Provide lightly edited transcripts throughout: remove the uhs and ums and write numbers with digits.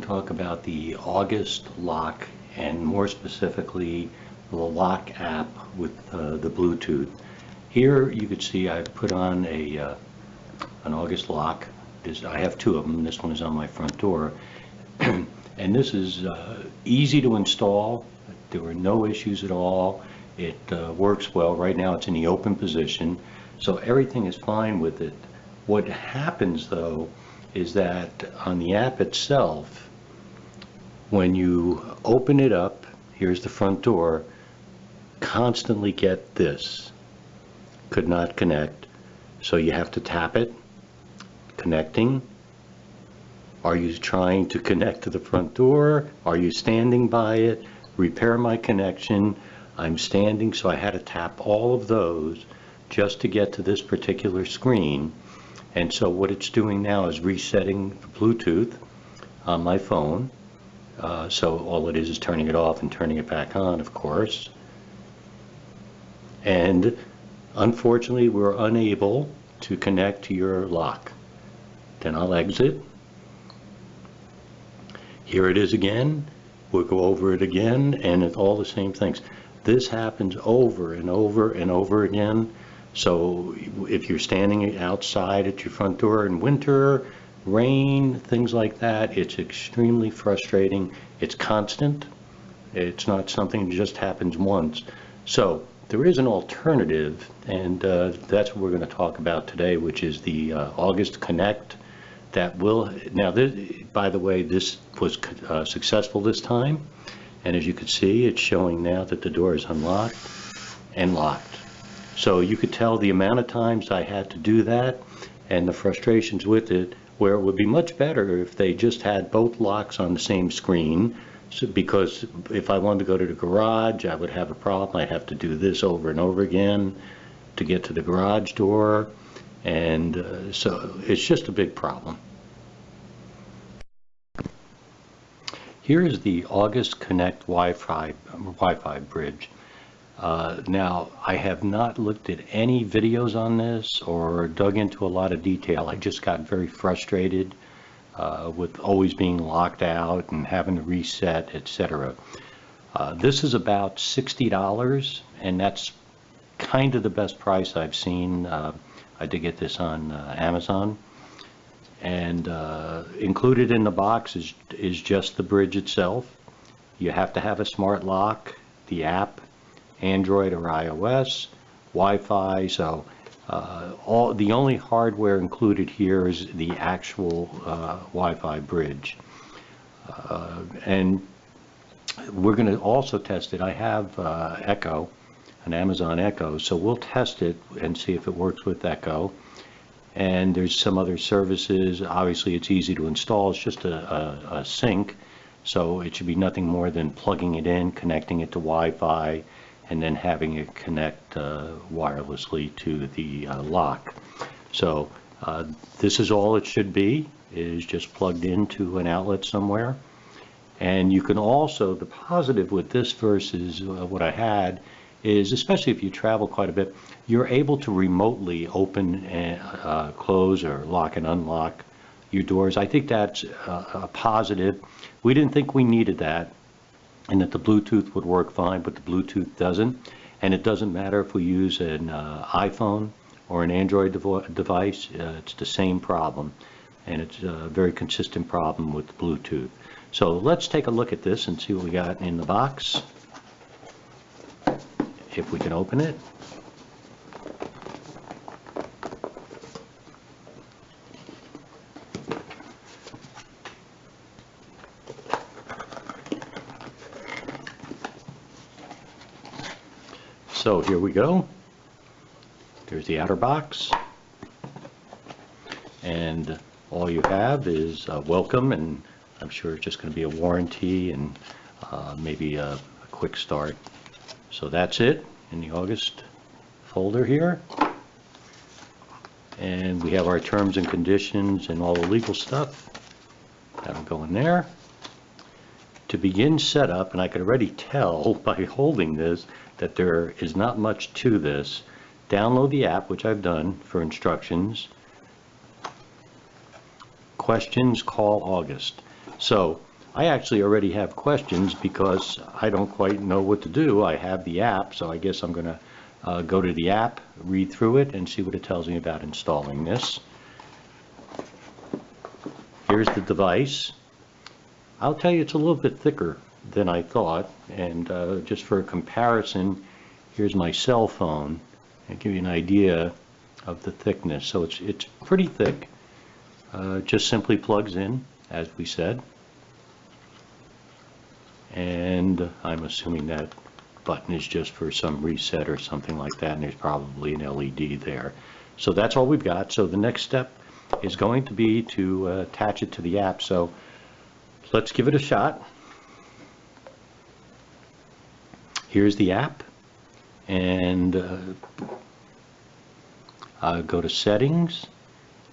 to talk about the August Lock, and more specifically the Lock app with the Bluetooth. Here you can see I've put on an August Lock. I have two of them. This one is on my front door. And this is easy to install. There were no issues at all. It works well. Right now it's in the open position, so everything is fine with it. What happens though is that on the app itself, when you open it up, here's the front door, constantly get this, could not connect. So you have to tap it, connecting. Are you trying to connect to the front door? Are you standing by it? Repair my connection. I'm standing, so I had to tap all of those just to get to this particular screen. And so what it's doing now is resetting the Bluetooth on my phone. So all it is turning it off and turning it back on, of course. And unfortunately, we're unable to connect to your lock. Then I'll exit. Here it is again. We'll go over it again, and it's all the same things. This happens over and over and over again. So if you're standing outside at your front door in winter, rain, things like that, it's extremely frustrating. It's constant. It's not something that just happens once. So there is an alternative, and that's what we're going to talk about today, which is the August Connect. That will, now this, by the way, this was successful this time, and as you can see, it's showing now that the door is unlocked and locked. So you could tell the amount of times I had to do that and the frustrations with it, where it would be much better if they just had both locks on the same screen. So, because if I wanted to go to the garage, I would have a problem. I'd have to do this over and over again to get to the garage door, and so it's just a big problem. Here is the August Connect Wi-Fi bridge. Now, I have not looked at any videos on this or dug into a lot of detail. I just got very frustrated with always being locked out and having to reset, etc. This is about $60, and that's kind of the best price I've seen. I did get this on Amazon, and included in the box is just the bridge itself. You have to have a smart lock, the app, Android or iOS, Wi-Fi. So the only hardware included here is the actual Wi-Fi bridge, and we're going to also test it. I have Echo, an Amazon Echo, so we'll test it and see if it works with Echo. And there's some other services. Obviously it's easy to install. It's just a sync, so it should be nothing more than plugging it in, connecting it to Wi-Fi, and then having it connect wirelessly to the lock. So this is all it should be, is just plugged into an outlet somewhere. And you can also, the positive with this versus what I had is, especially if you travel quite a bit, you're able to remotely open and close or lock and unlock your doors. I think that's a positive. We didn't think we needed that, and that the Bluetooth would work fine, but the Bluetooth doesn't. And it doesn't matter if we use an iPhone or an Android device, it's the same problem. And it's a very consistent problem with Bluetooth. So let's take a look at this and see what we got in the box, if we can open it. So here we go. There's the outer box, and all you have is welcome, and I'm sure it's just going to be a warranty and maybe a quick start. So that's it in the August folder here, and we have our terms and conditions and all the legal stuff that'll go in there. To begin setup, and I could already tell by holding this that there is not much to this. Download the app, which I've done, for instructions. Questions, call August. So I actually already have questions because I don't quite know what to do. I have the app, so I guess I'm going to go to the app, read through it, and see what it tells me about installing this. Here's the device. I'll tell you, it's a little bit thicker than I thought, and just for a comparison, here's my cell phone. I'll give you an idea of the thickness. So it's pretty thick. Just simply plugs in, as we said. And I'm assuming that button is just for some reset or something like that, and there's probably an LED there. So that's all we've got. So the next step is going to be to attach it to the app. So let's give it a shot. Here's the app, and go to settings,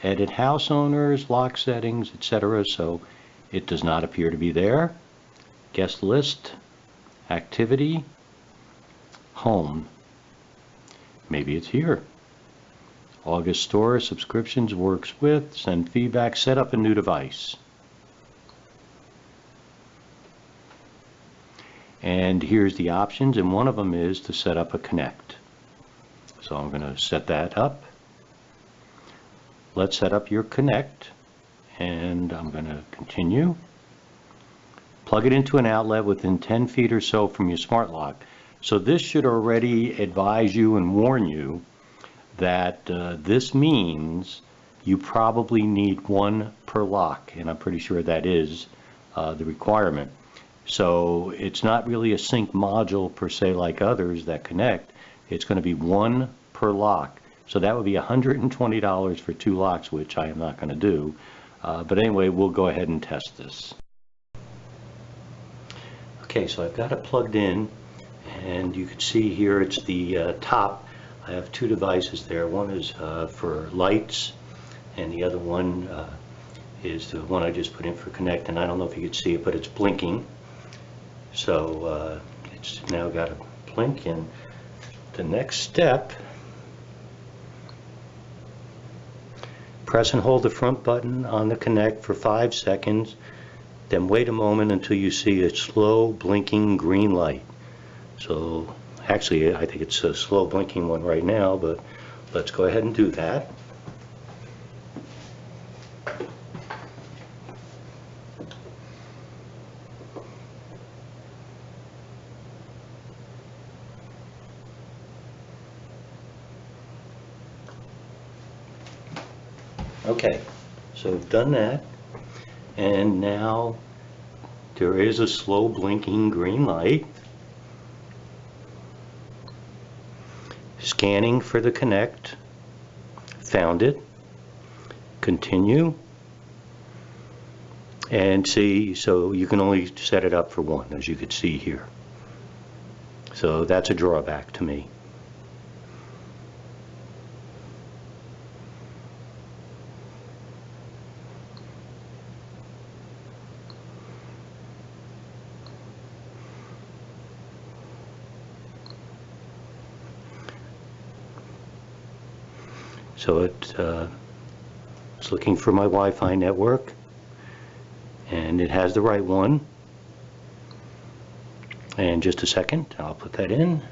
edit house owners, lock settings, etc. So it does not appear to be there. Guest list, activity, home. Maybe it's here. August store, subscriptions, works with, send feedback, set up a new device. And here's the options, and one of them is to set up a Connect. So I'm going to set that up. Let's set up your Connect, and I'm going to continue. Plug it into an outlet within 10 feet or so from your smart lock. So this should already advise you and warn you that this means you probably need one per lock, and I'm pretty sure that is the requirement. So it's not really a sync module per se like others that connect. It's going to be one per lock. So that would be $120 for 2 locks, which I am not going to do. But anyway, we'll go ahead and test this. Okay, so I've got it plugged in, and you can see here it's the top. I have 2 devices there. One is for lights, and the other one is the one I just put in for Connect. And I don't know if you can see it, but it's blinking. So it's now got a blink, and the next step, press and hold the front button on the Connect for 5 seconds, then wait a moment until you see a slow blinking green light. So actually I think it's a slow blinking one right now, but let's go ahead and do that. Okay, so we've done that, and now there is a slow blinking green light. Scanning for the Connect, found it, continue, and see, so you can only set it up for one, as you can see here. So that's a drawback to me. So it's looking for my Wi-Fi network, and it has the right one. And just a second, I'll put that in.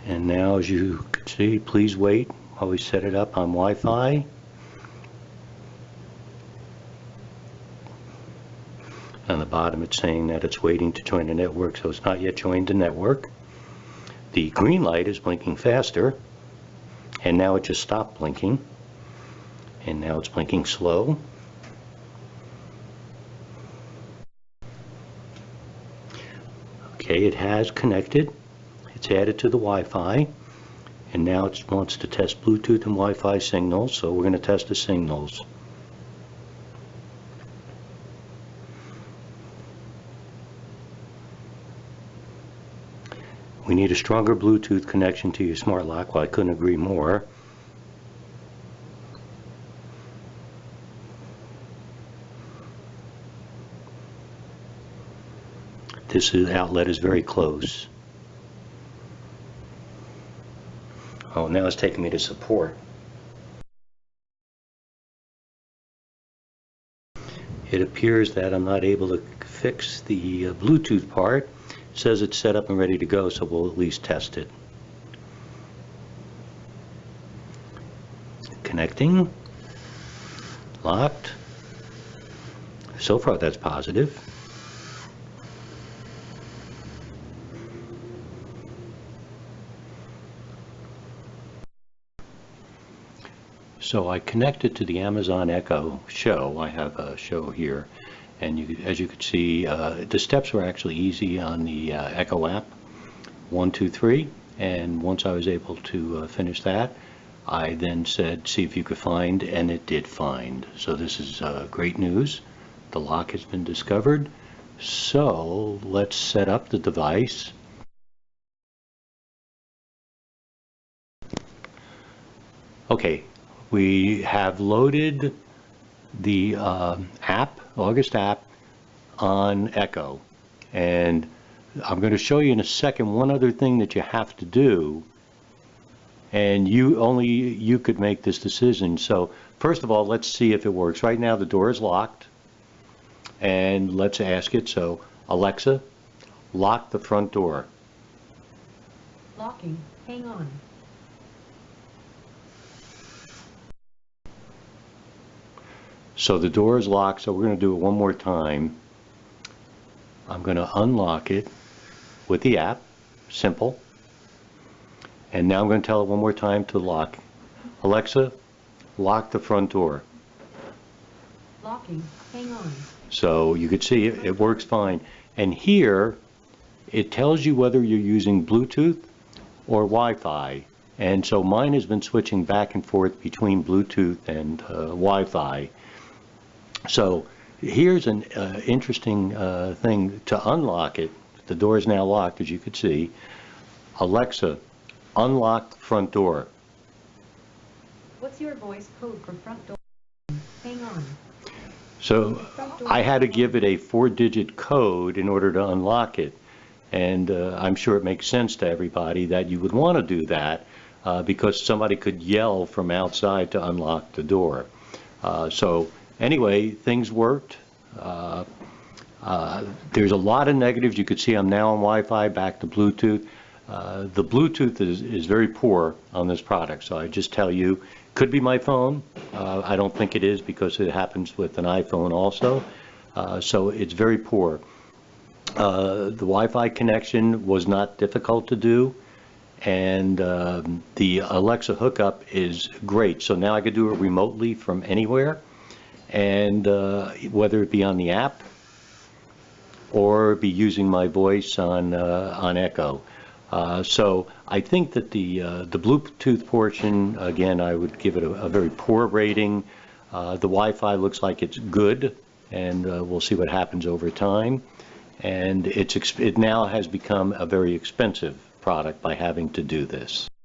And now, as you can see, please wait while we set it up on Wi-Fi. On the bottom it's saying that it's waiting to join the network, so it's not yet joined the network. The green light is blinking faster, and now it just stopped blinking, and now it's blinking slow. Okay, it has connected. It's added to the Wi-Fi, and now it wants to test Bluetooth and Wi-Fi signals, so we're going to test the signals. We need a stronger Bluetooth connection to your smart lock. Well, I couldn't agree more. This outlet is very close. now it's taking me to support. It appears that I'm not able to fix the Bluetooth part. It says it's set up and ready to go, so we'll at least test it. Connecting. Locked. So far that's positive. So I connected to the Amazon Echo Show. I have a show here, and as you can see, the steps were actually easy on the Echo app. 1, 2, 3, and once I was able to finish that, I then said, see if you could find, and it did find. So this is great news. The lock has been discovered. So let's set up the device. Okay, we have loaded the app, August app, on Echo. And I'm going to show you in a second one other thing that you have to do. And only you could make this decision. So first of all, let's see if it works. Right now the door is locked. And let's ask it. So Alexa, lock the front door. Locking. Hang on. So the door is locked, so we're going to do it one more time. I'm going to unlock it with the app. Simple. And now I'm going to tell it one more time to lock. Alexa, lock the front door. Locking. Hang on. So you can see it works fine. And here, it tells you whether you're using Bluetooth or Wi-Fi. And so mine has been switching back and forth between Bluetooth and Wi-Fi. So here's an interesting thing to unlock it. The door is now locked, as you can see. Alexa, unlock the front door. What's your voice code for front door? Hang on. So I had to give it a 4-digit code in order to unlock it. And I'm sure it makes sense to everybody that you would want to do that because somebody could yell from outside to unlock the door. So anyway, things worked. There's a lot of negatives. You could see I'm now on Wi-Fi, back to Bluetooth. The Bluetooth is very poor on this product, so I just tell you, could be my phone. I don't think it is because it happens with an iPhone also. So it's very poor. The Wi-Fi connection was not difficult to do, and the Alexa hookup is great. So now I could do it remotely from anywhere, and whether it be on the app or be using my voice on Echo. So I think that the Bluetooth portion, again, I would give it a very poor rating. The Wi-Fi looks like it's good, and we'll see what happens over time. And it now has become a very expensive product by having to do this.